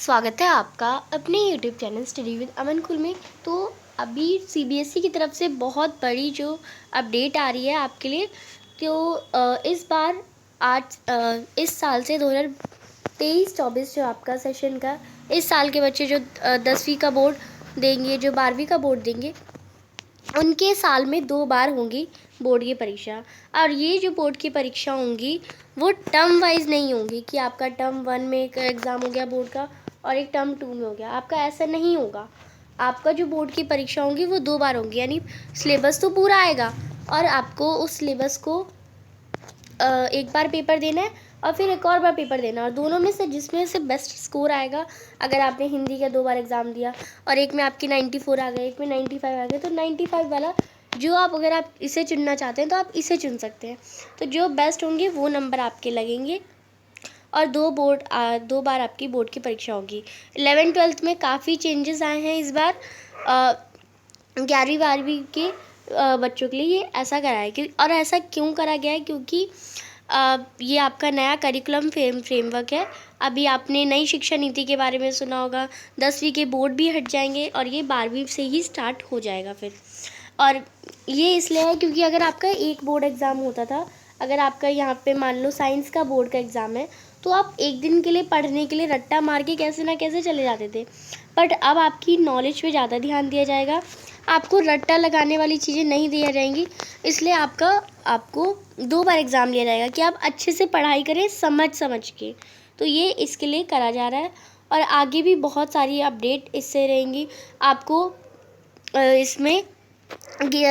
स्वागत है आपका अपने यूट्यूब चैनल स्टडी विद अमन कुल में। तो अभी सीबीएसई की तरफ से बहुत बड़ी जो अपडेट आ रही है आपके लिए। तो इस बार इस साल से 2023-24 जो आपका सेशन का इस साल के बच्चे जो 10वीं का बोर्ड देंगे, जो 12वीं का बोर्ड देंगे, उनके साल में 2 बार होंगी बोर्ड की परीक्षा। और ये जो बोर्ड की परीक्षा होंगी वो टर्म वाइज नहीं होंगी कि आपका टर्म 1 में एक एग्ज़ाम हो गया बोर्ड का और एक टर्म 2 में हो गया। आपका ऐसा नहीं होगा। आपका जो बोर्ड की परीक्षा होंगी वो 2 बार होंगी, यानी सिलेबस तो पूरा आएगा और आपको उस सिलेबस को एक बार पेपर देना है और फिर एक और बार पेपर देना है, और दोनों में से जिसमें से बेस्ट स्कोर आएगा, अगर आपने हिंदी का 2 बार एग्ज़ाम दिया और एक में आपकी 94 आ गए, एक में 95 आ गए, तो 95 वाला जो अगर आप इसे चुनना चाहते हैं तो आप इसे चुन सकते हैं। तो जो बेस्ट होंगे वो नंबर आपके लगेंगे और 2 बार आपकी बोर्ड की परीक्षा होगी। 11th-12th में काफ़ी चेंजेस आए हैं इस बार। 11वीं-12वीं के बच्चों के लिए ये ऐसा करा है और ऐसा क्यों करा गया है, क्योंकि ये आपका नया करिकुलम फ्रेमवर्क है। अभी आपने नई शिक्षा नीति के बारे में सुना होगा। 10वीं के बोर्ड भी हट जाएंगे और ये 12वीं से ही स्टार्ट हो जाएगा फिर। और ये इसलिए है क्योंकि अगर आपका एक बोर्ड एग्ज़ाम होता था, अगर आपका यहाँ पे मान लो साइंस का बोर्ड का एग्ज़ाम है, तो आप एक दिन के लिए पढ़ने के लिए रट्टा मार के कैसे ना कैसे चले जाते थे। बट अब आपकी नॉलेज पे ज़्यादा ध्यान दिया जाएगा, आपको रट्टा लगाने वाली चीज़ें नहीं दी जाएंगी। इसलिए आपको 2 बार एग्ज़ाम लिया जाएगा कि आप अच्छे से पढ़ाई करें समझ के। तो ये इसके लिए करा जा रहा है और आगे भी बहुत सारी अपडेट इससे रहेंगी। आपको इसमें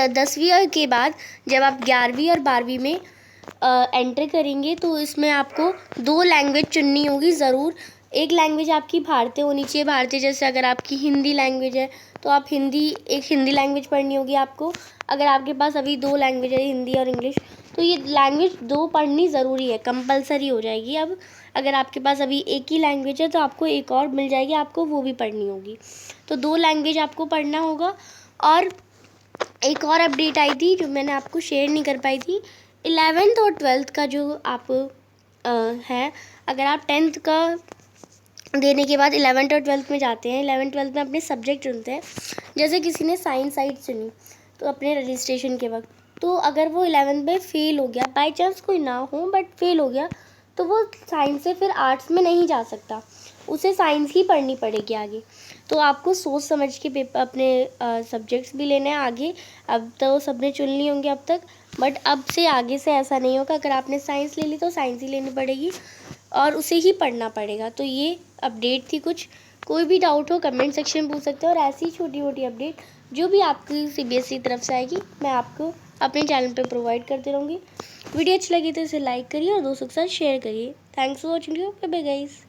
10वीं के बाद जब आप 11वीं और 12वीं में एंटर करेंगे तो इसमें आपको 2 लैंग्वेज चुननी होगी ज़रूर। एक लैंग्वेज आपकी भारतीय होनी चाहिए। भारतीय जैसे अगर आपकी हिंदी लैंग्वेज है तो आप एक हिंदी लैंग्वेज पढ़नी होगी आपको। अगर आपके पास अभी 2 लैंग्वेज है, हिंदी और इंग्लिश, तो ये लैंग्वेज 2 पढ़नी ज़रूरी है, कंपलसरी हो जाएगी। अब अगर आपके पास अभी एक ही लैंग्वेज है तो आपको एक और मिल जाएगी, आपको वो भी पढ़नी होगी। तो 2 लैंग्वेज आपको पढ़ना होगा। और एक और अपडेट आई थी जो मैंने आपको शेयर नहीं कर पाई थी। 11th और 12th का जो आप है, अगर आप 10th का देने के बाद 11th और 12th में जाते हैं, 11th-12th में अपने सब्जेक्ट चुनते हैं। जैसे किसी ने साइंस साइड चुनी तो अपने रजिस्ट्रेशन के वक्त, तो अगर वो 11th में फ़ेल हो गया, बाई चांस कोई ना हो बट फेल हो गया, तो वो साइंस से फिर आर्ट्स में नहीं जा सकता, उसे साइंस ही पढ़नी पड़ेगी आगे। तो आपको सोच समझ के पेपर अपने सब्जेक्ट्स भी लेने हैं आगे। अब तो सबने चुन लिए होंगे अब तक, बट अब से आगे से ऐसा नहीं होगा। अगर आपने साइंस ले ली तो साइंस ही लेनी पड़ेगी और उसे ही पढ़ना पड़ेगा। तो ये अपडेट थी कुछ। कोई भी डाउट हो कमेंट सेक्शन में पूछ सकते हो, और ऐसी छोटी मोटी अपडेट जो भी आपकी सीबीएसई की तरफ से आएगी मैं आपको अपने चैनल पे प्रोवाइड करती रहूँगी। वीडियो अच्छी लगी तो इसे लाइक करिए और दोस्तों के साथ शेयर करिए। Thanks for watching. Bye bye guys.